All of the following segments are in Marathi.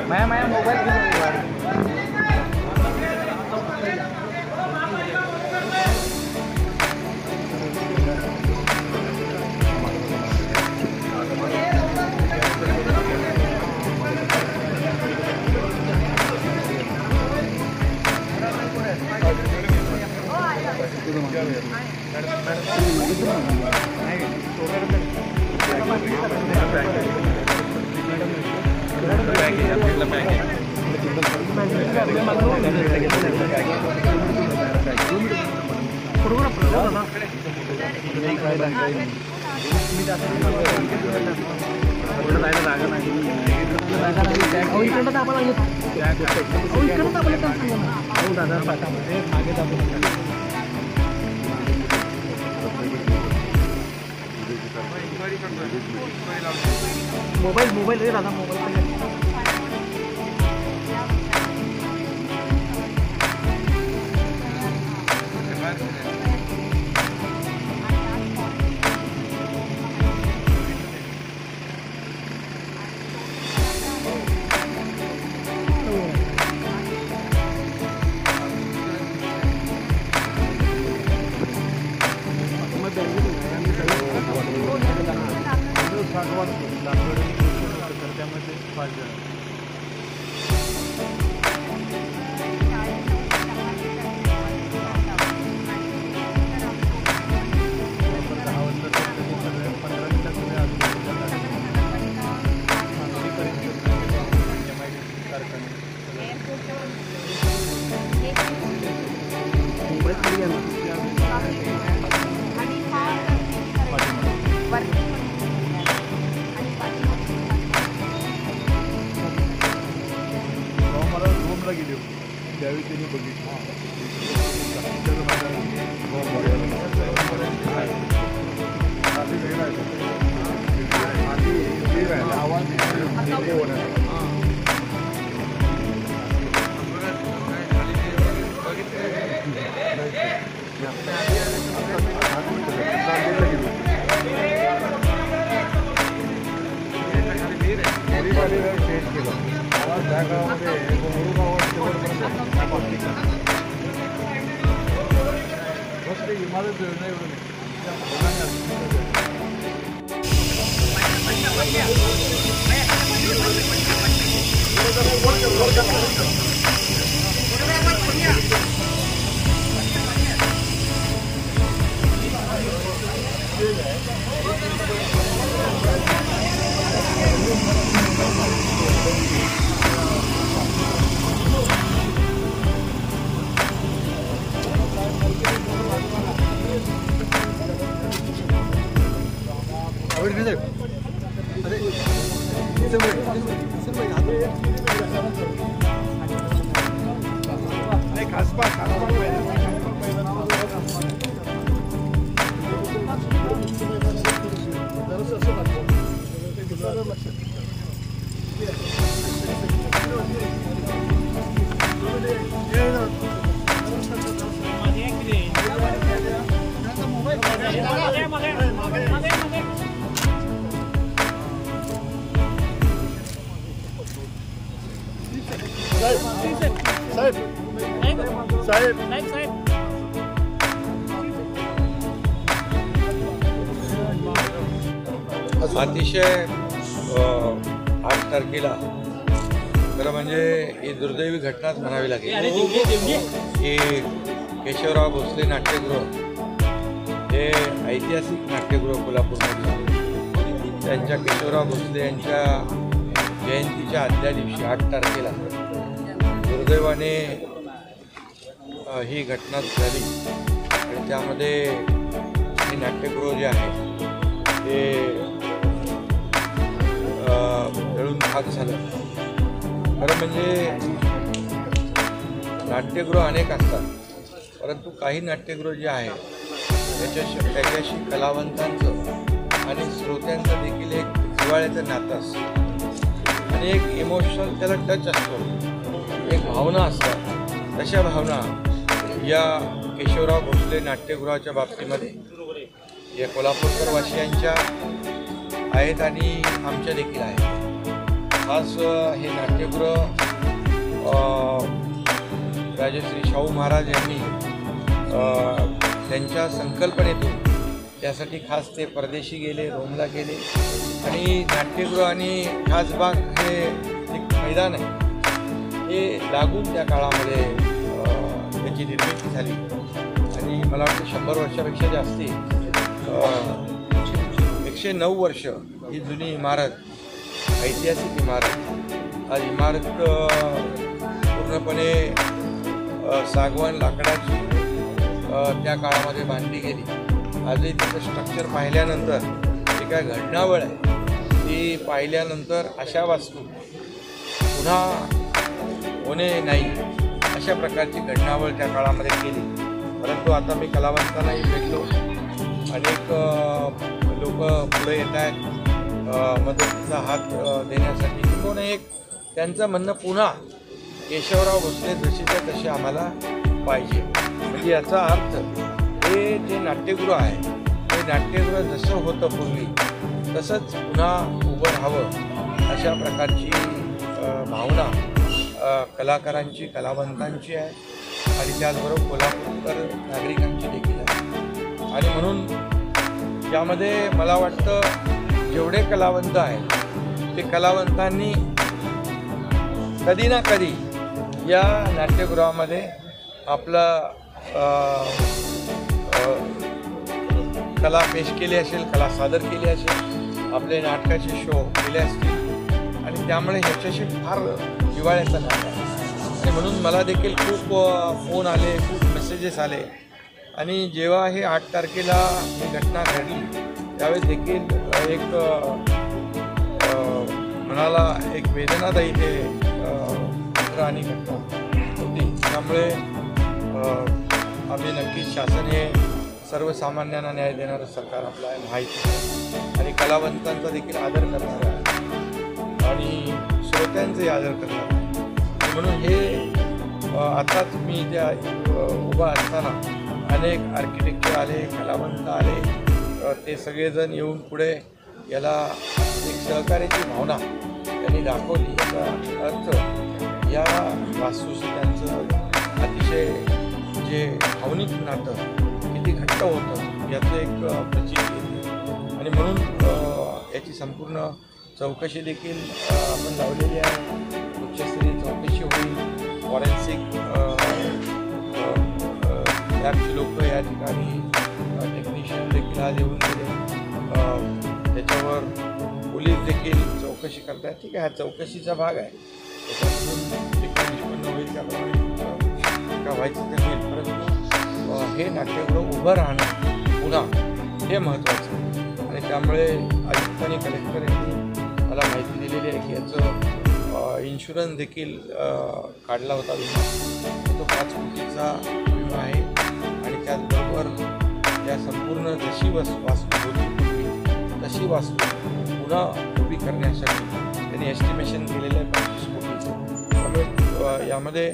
मैं मोबाइल मोबाइल रे दादा मोबाइल अतिशय 8 तारखेला खरं म्हणजे ही दुर्दैवी घटनाच म्हणावी लागेल की केशवराव भोसले नाट्यगृह हे ऐतिहासिक नाट्यगृह कोल्हापूरमध्ये त्यांच्या केशवराव भोसले यांच्या जयंतीच्या आदल्या दिवशी 8 तारखेला दुर्दैवाने ही घटना झाली आणि त्यामध्ये हे नाट्यगृह जे आहे ते जळून खाक झालं. खरं म्हणजे नाट्यगृह अनेक असतात परंतु काही नाट्यगृह जे आहे त्याच्याशी कलावंतांचं आणि श्रोत्यांचं देखील एक जिव्हाळ्याचं नातं असतं आणि एक इमोशनल त्याला टच असतो, एक भावना असतात. तशा भावना या केशवराव भोसले नाट्यगृहाच्या बाबतीमध्ये या कोल्हापूरकर वासियांच्या आहेत आणि आमच्या देखील आहेत। खास हे नाट्यगृह राजश्री शाहू महाराज यांनी त्यांच्या संकल्पनेतून त्यासाठी खास ते परदेशी गेले, रोमला गेले आणि नाट्यगृह आणि खासबाग हे एक मैदान आहे, हे लागून त्या काळामध्ये त्याची निर्मिती झाली आणि मला वाटतं 100 वर्षापेक्षा जास्ती 109 वर्ष ही जुनी इमारत, ऐतिहासिक इमारत, आज इमारत पूर्णपणे सागवान लाकडाची त्या काळामध्ये बांधली गेली। आजही तिचं स्ट्रक्चर पाहिल्यानंतर जी काय घडणावळ आहे ती पाहिल्यानंतर अशा वास्तू पुन्हा होणे नाही अशा प्रकारची घडणावळ त्या काळामध्ये केली। परंतु आता मी कलावंतांनाही भेटलो, अनेक लोक पुढे येत आहेत मदतीचा हात देण्यासाठी, किंवा एक त्यांचं म्हणणं पुन्हा केशवराव भोसले जशीच्या तसे आम्हाला पाहिजे। म्हणजे याचा अर्थ हे जे नाट्यगृह आहे ते नाट्यगृह जसं होतं पूर्वी तसंच पुन्हा उभं राहावं अशा प्रकारची भावना कलाकारांची, कलावंतांची आहे आणि त्याचबरोबर कोल्हापूरकर नागरिकांची देखील आहे। आणि म्हणून यामध्ये मला वाटतं जेवढे कलावंत आहेत ते कलावंतांनी कधी ना कधी या नाट्यगृहामध्ये आपलं कला पेश केली असेल, कला सादर केली असेल, आपले नाटकाचे शो केले असतील आणि त्यामुळे ह्याच्याशी फार जिव्हाळ्याचं नातं आहे। आणि म्हणून मला देखील खूप फोन आले, खूप मेसेजेस आले आणि जेव्हा हे 8 तारखेला ही घटना घडली त्यावेळेस देखील एक मनाला एक वेदनादायी ते चित्र आणि घटना होती। त्यामुळे आम्ही नक्कीच शासन हे सर्वसामान्यांना न्याय देणारं सरकार आपलं आहे माहिती आहे आणि कलावंतांचा देखील आदर करणार आहे आणि श्रोत्यांचाही आदर करणार आहे। म्हणून हे आताच मी त्या उभा असताना अनेक आर्किटेक्चर आले, कलावंत आले, ते सगळेजण येऊन पुढे याला एक सहकार्याची भावना त्यांनी दाखवली। याचा अर्थ या वास्तूशी त्यांचं अतिशय जे भावनिक नातं किती घट्ट होतं याचं एक प्रचिती येते आणि म्हणून याची संपूर्ण चौकशी देखील आपण लावलेली आहे। उच्चस्तरीय चौकशी होईल, फॉरेन्सिक लॅबची लोक या ठिकाणी टेक्निशियन देखील आज येऊन गेले, त्याच्यावर पोलीस देखील चौकशी करतात। ठीक आहे, हा चौकशीचा भाग आहे, त्याच्यातून जे काही निष्पन्न होईल त्याप्रमाणे का व्हायचं ते होईल, परंतु हे नाट्यगृह उभं राहणं पुन्हा हे महत्त्वाचं आहे आणि त्यामुळे आयुक्त आणि कलेक्टर यांनी मला माहिती दिलेली आहे की याचं इन्शुरन्स देखील काढला होता विमा, तो 5 कोटीचा विमा आहे आणि त्याचबरोबर या संपूर्ण जशी वास्तू होती तशी वास्तू पुन्हा उभी करण्यासाठी त्यांनी एस्टिमेशन केलेलं आहे 25 कोटीचं। त्यामुळे यामध्ये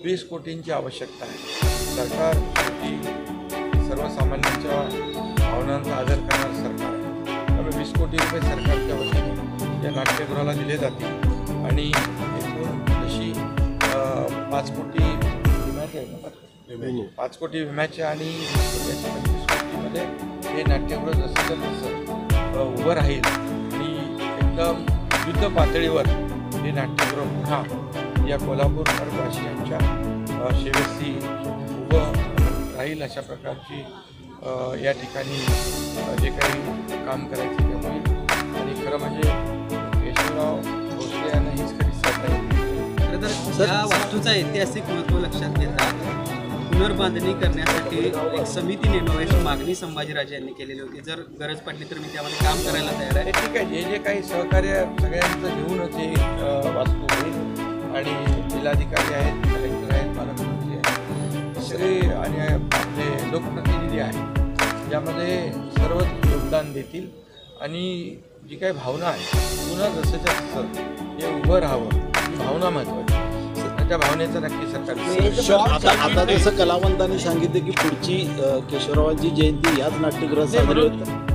20 कोटींची आवश्यकता आहे। सरकार शेवटी सर्वसामान्यांच्या भावनांचा आदर करणारं सरकार आहे, त्यामुळे 20 कोटी रुपये सरकारच्या वतीने या नाट्यगृहाला दिले जातील आणि एकूण जशी 5 कोटी विम्याचे 5 कोटी विम्याचे आणि 25 कोटीमध्ये हे नाट्यगृह जसं तसं उभं राहील आणि एकदम युद्ध पातळीवर हे नाट्यगृह पुन्हा या कोल्हापूरकर वासियांच्या सेवेशी उभं राहील अशा प्रकारची या ठिकाणी जे काही काम करायचं ते होईल आणि खरं म्हणजे केशवराव भोसले यांना हीच खरी श्रद्धा आहे। खरं तर या वास्तूचं ऐतिहासिक महत्त्व लक्षात घेता पुनर्बांधणी करण्यासाठी एक समिती नेमावी अशी मागणी संभाजीराजे यांनी केलेली होती। जर गरज पडली तर मी त्यामध्ये काम करायला तयार आहे। ठीक आहे, जे काही सहकार्य सगळ्यांचं घेऊनच हे वास्तू होईल आणि जिल्हाधिकारी आहेत, कलेक्टर आहेत, पालकमंत्री आहेत, सगळे आणि आपले लोकप्रतिनिधी आहेत, यामध्ये सर्वच योगदान देतील आणि जी काही भावना आहे पुन्हा जसंच्या तसं हे उभं राहावं ही भावना महत्त्वाची आणि त्या भावनेचं नक्की सरकार आता जसं कलावंतांनी सांगितलं की पुढची केशवरावांची जयंती याच नाट्यगृहात साजरी होते.